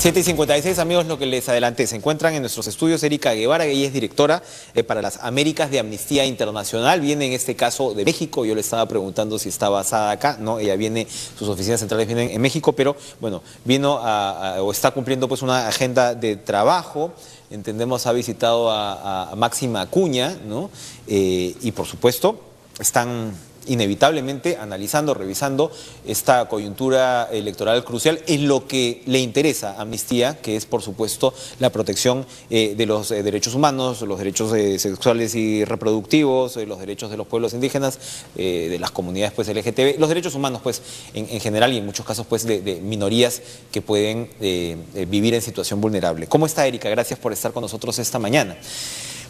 7:56, amigos, lo que les adelanté. Se encuentran en nuestros estudios Erika Guevara, que ella es directora para las Américas de Amnistía Internacional. Viene en este caso de México. Yo le estaba preguntando si está basada acá. No, ella viene, sus oficinas centrales vienen en México, pero bueno, vino o está cumpliendo pues una agenda de trabajo. Entendemos, ha visitado a Máxima Acuña, ¿no? Y por supuesto, están inevitablemente analizando, revisando esta coyuntura electoral crucial en lo que le interesa a Amnistía, que es por supuesto la protección de los derechos humanos, los derechos sexuales y reproductivos, los derechos de los pueblos indígenas, de las comunidades pues LGTB, los derechos humanos pues en general y en muchos casos pues de minorías que pueden vivir en situación vulnerable. ¿Cómo está, Erika? Gracias por estar con nosotros esta mañana.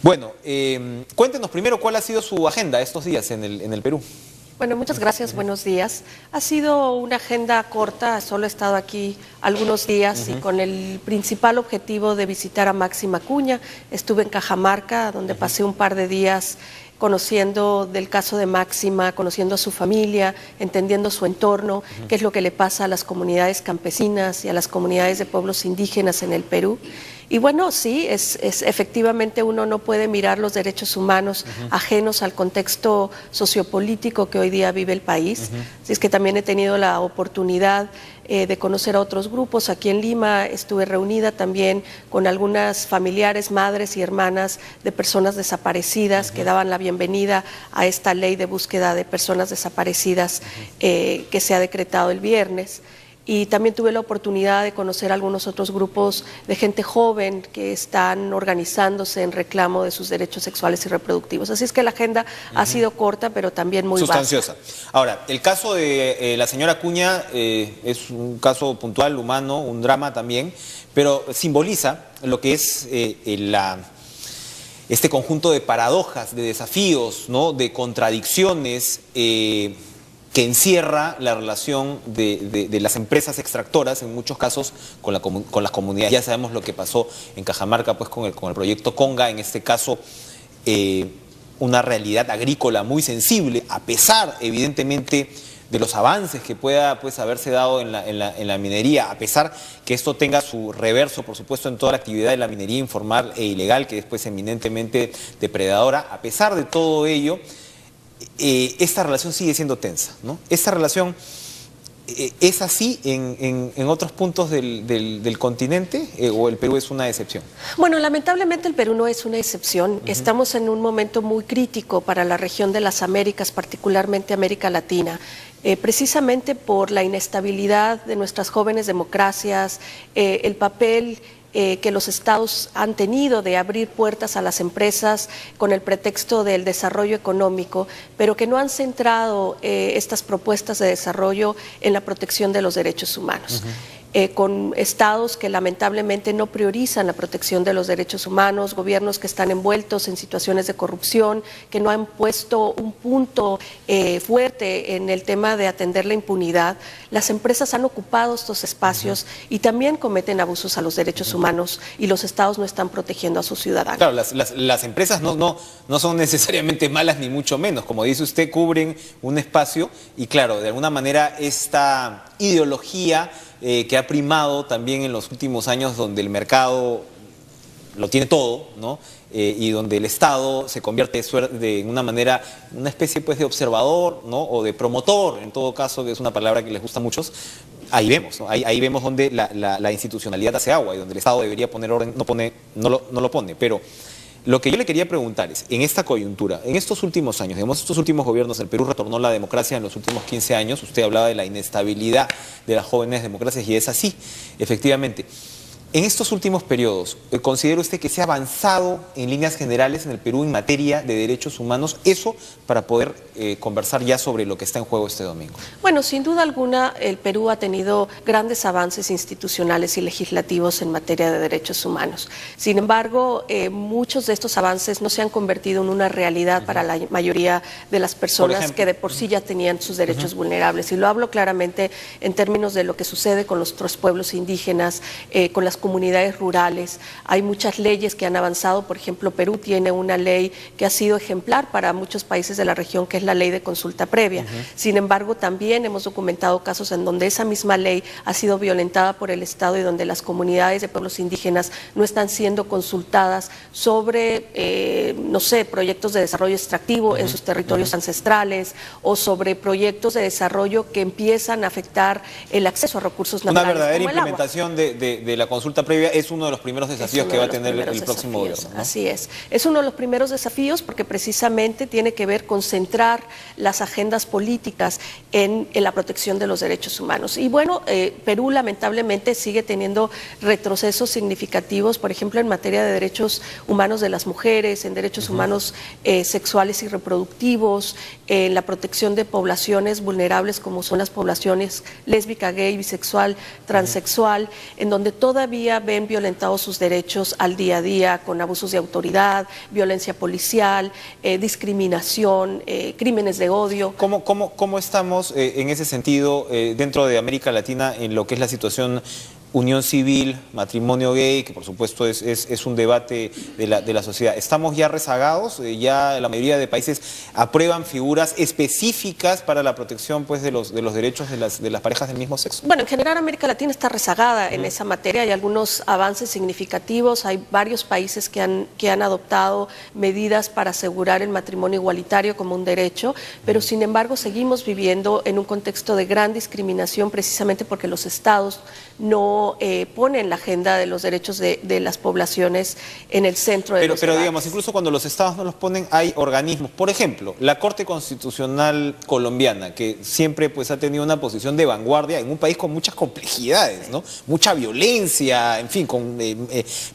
Bueno, cuéntenos primero cuál ha sido su agenda estos días en el Perú. Bueno, muchas gracias, buenos días. Ha sido una agenda corta, solo he estado aquí algunos días y con el principal objetivo de visitar a Máxima Acuña. Estuve en Cajamarca, donde pasé un par de días conociendo del caso de Máxima, conociendo a su familia, entendiendo su entorno, qué es lo que le pasa a las comunidades campesinas y a las comunidades de pueblos indígenas en el Perú. Y bueno, sí, efectivamente uno no puede mirar los derechos humanos ajenos al contexto sociopolítico que hoy día vive el país. Así es que también he tenido la oportunidad de conocer a otros grupos. Aquí en Lima estuve reunida también con algunas familiares, madres y hermanas de personas desaparecidas que daban la bienvenida a esta ley de búsqueda de personas desaparecidas que se ha decretado el viernes. Y también tuve la oportunidad de conocer algunos otros grupos de gente joven que están organizándose en reclamo de sus derechos sexuales y reproductivos. Así es que la agenda ha sido corta, pero también muy sustanciosa. vasta. Ahora, el caso de la señora Acuña es un caso puntual, humano, un drama también, pero simboliza lo que es este conjunto de paradojas, de desafíos, ¿no? De contradicciones que encierra la relación de las empresas extractoras, en muchos casos, con las comunidades. Ya sabemos lo que pasó en Cajamarca pues, con el proyecto Conga, en este caso una realidad agrícola muy sensible, a pesar, evidentemente, de los avances que pueda pues, haberse dado en la minería, a pesar que esto tenga su reverso, por supuesto, en toda la actividad de la minería informal e ilegal, que es pues, eminentemente depredadora. A pesar de todo ello, esta relación sigue siendo tensa, ¿no? Esta relación es así en otros puntos del continente, o el Perú es una excepción. Bueno, lamentablemente el Perú no es una excepción. Estamos en un momento muy crítico para la región de las Américas, particularmente América Latina. Precisamente por la inestabilidad de nuestras jóvenes democracias, el papel que los estados han tenido de abrir puertas a las empresas con el pretexto del desarrollo económico, pero que no han centrado estas propuestas de desarrollo en la protección de los derechos humanos. Con estados que lamentablemente no priorizan la protección de los derechos humanos, gobiernos que están envueltos en situaciones de corrupción, que no han puesto un punto fuerte en el tema de atender la impunidad. Las empresas han ocupado estos espacios y también cometen abusos a los derechos humanos y los estados no están protegiendo a sus ciudadanos. Claro, las empresas no son necesariamente malas ni mucho menos, como dice usted, cubren un espacio y claro, de alguna manera esta ideología que ha primado también en los últimos años, donde el mercado lo tiene todo, ¿no? Y donde el Estado se convierte en una manera, una especie pues de observador, ¿no? O de promotor, en todo caso, que es una palabra que les gusta a muchos. Ahí vemos, ¿no? Ahí vemos donde la institucionalidad hace agua y donde el Estado debería poner orden, no lo pone. Pero lo que yo le quería preguntar es, en esta coyuntura, en estos últimos años, digamos, estos últimos gobiernos, el Perú retornó la democracia en los últimos 15 años, usted hablaba de la inestabilidad de las jóvenes democracias y es así, efectivamente. En estos últimos periodos, ¿considera usted que se ha avanzado en líneas generales en el Perú en materia de derechos humanos? Eso para poder conversar ya sobre lo que está en juego este domingo. Bueno, sin duda alguna, el Perú ha tenido grandes avances institucionales y legislativos en materia de derechos humanos. Sin embargo, muchos de estos avances no se han convertido en una realidad para la mayoría de las personas que de por sí ya tenían sus derechos vulnerables. Y lo hablo claramente en términos de lo que sucede con nuestros pueblos indígenas, con las comunidades rurales. Hay muchas leyes que han avanzado, por ejemplo, Perú tiene una ley que ha sido ejemplar para muchos países de la región, que es la ley de consulta previa. Sin embargo, también hemos documentado casos en donde esa misma ley ha sido violentada por el Estado y donde las comunidades de pueblos indígenas no están siendo consultadas sobre, no sé, proyectos de desarrollo extractivo en sus territorios ancestrales o sobre proyectos de desarrollo que empiezan a afectar el acceso a recursos naturales. Una verdadera implementación de la consulta previa es uno de los primeros desafíos que va a tener el próximo gobierno, ¿no? Así es uno de los primeros desafíos porque precisamente tiene que ver con centrar las agendas políticas en la protección de los derechos humanos. Y bueno, Perú lamentablemente sigue teniendo retrocesos significativos, por ejemplo, en materia de derechos humanos de las mujeres, en derechos humanos sexuales y reproductivos, en la protección de poblaciones vulnerables como son las poblaciones lésbica, gay, bisexual, transexual, en donde todavía ven violentados sus derechos al día a día con abusos de autoridad, violencia policial, discriminación, crímenes de odio. ¿Cómo estamos en ese sentido dentro de América Latina en lo que es la situación unión civil, matrimonio gay, que por supuesto es un debate de la sociedad? ¿Estamos ya rezagados? ¿Ya la mayoría de países aprueban figuras específicas para la protección pues, de los derechos de las parejas del mismo sexo? Bueno, en general América Latina está rezagada en esa materia. Hay algunos avances significativos. Hay varios países que han adoptado medidas para asegurar el matrimonio igualitario como un derecho, pero sin embargo seguimos viviendo en un contexto de gran discriminación precisamente porque los estados no ponen la agenda de los derechos de las poblaciones en el centro de los Pero debates. digamos, incluso cuando los estados no los ponen, hay organismos. Por ejemplo, la Corte Constitucional colombiana, que siempre pues ha tenido una posición de vanguardia en un país con muchas complejidades, ¿no? Mucha violencia, en fin,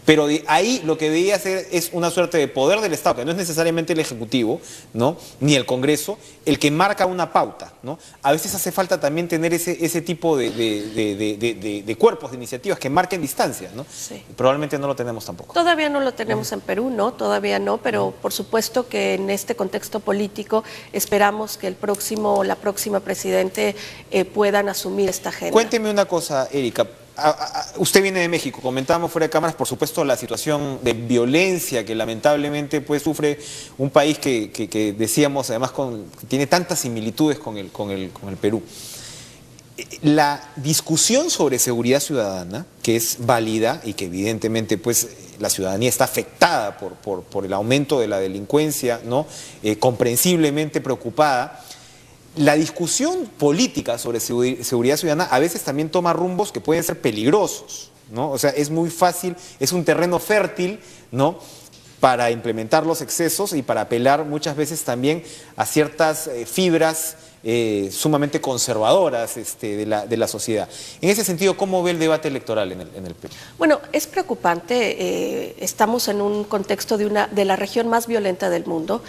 pero de ahí lo que debería ser es una suerte de poder del Estado, que no es necesariamente el Ejecutivo, ¿no? Ni el Congreso, el que marca una pauta, ¿no? A veces hace falta también tener ese tipo de cuerpos, de iniciativas que marquen distancias, ¿no? Sí. Probablemente no lo tenemos tampoco. Todavía no lo tenemos en Perú, ¿no? Todavía no, pero por supuesto que en este contexto político esperamos que la próxima presidente puedan asumir esta agenda. Cuénteme una cosa, Erika. Usted viene de México, comentábamos fuera de cámaras, por supuesto, la situación de violencia que lamentablemente pues, sufre un país que decíamos, además, tiene tantas similitudes con el Perú. La discusión sobre seguridad ciudadana, que es válida y que evidentemente pues, la ciudadanía está afectada por el aumento de la delincuencia, ¿no? Comprensiblemente preocupada, la discusión política sobre seguridad ciudadana a veces también toma rumbos que pueden ser peligrosos, ¿no? O sea, es muy fácil, es un terreno fértil, ¿no? Para implementar los excesos y para apelar muchas veces también a ciertas fibras sumamente conservadoras de la sociedad. En ese sentido, ¿cómo ve el debate electoral en el Perú? Bueno, es preocupante. Estamos en un contexto de la región más violenta del mundo.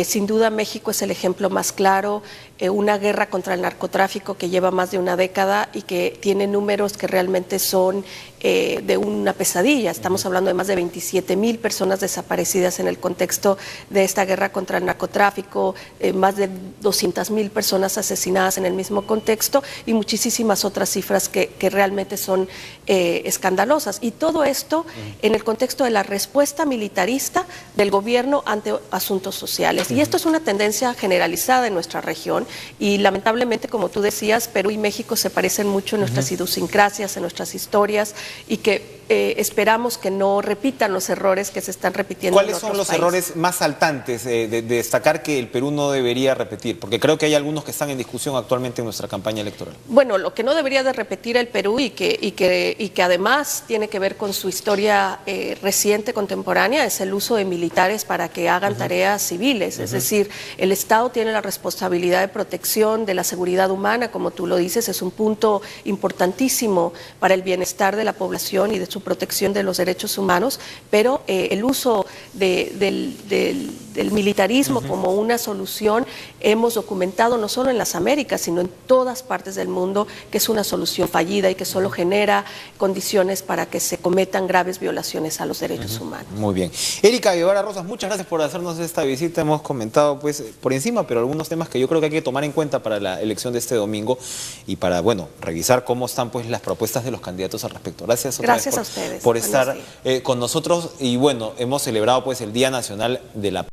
Sin duda México es el ejemplo más claro, una guerra contra el narcotráfico que lleva más de una década y que tiene números que realmente son de una pesadilla. Estamos hablando de más de 27,000 personas desaparecidas en el contexto de esta guerra contra el narcotráfico, más de 200,000 personas asesinadas en el mismo contexto y muchísimas otras cifras que realmente son escandalosas. Y todo esto en el contexto de la respuesta militarista del gobierno ante asuntos sociales. Y esto es una tendencia generalizada en nuestra región y lamentablemente, como tú decías, Perú y México se parecen mucho en nuestras idiosincrasias, en nuestras historias y que esperamos que no repitan los errores que se están repitiendo en otros países. ¿Cuáles son los errores más saltantes de destacar que el Perú no debería repetir? Porque creo que hay algunos que están en discusión actualmente en nuestra campaña electoral. Bueno, lo que no debería de repetir el Perú y que además tiene que ver con su historia reciente, contemporánea, es el uso de militares para que hagan tareas civiles. Es decir, el Estado tiene la responsabilidad de protección de la seguridad humana, como tú lo dices, es un punto importantísimo para el bienestar de la población y de su protección de los derechos humanos, pero el uso de del militarismo como una solución, hemos documentado no solo en las Américas, sino en todas partes del mundo, que es una solución fallida y que solo genera condiciones para que se cometan graves violaciones a los derechos humanos. Muy bien. Erika Guevara Rosas, muchas gracias por hacernos esta visita. Hemos comentado pues por encima, pero algunos temas que yo creo que hay que tomar en cuenta para la elección de este domingo y para, bueno, revisar cómo están pues las propuestas de los candidatos al respecto. Gracias otra vez a ustedes por estar con nosotros y bueno, hemos celebrado pues el Día Nacional de la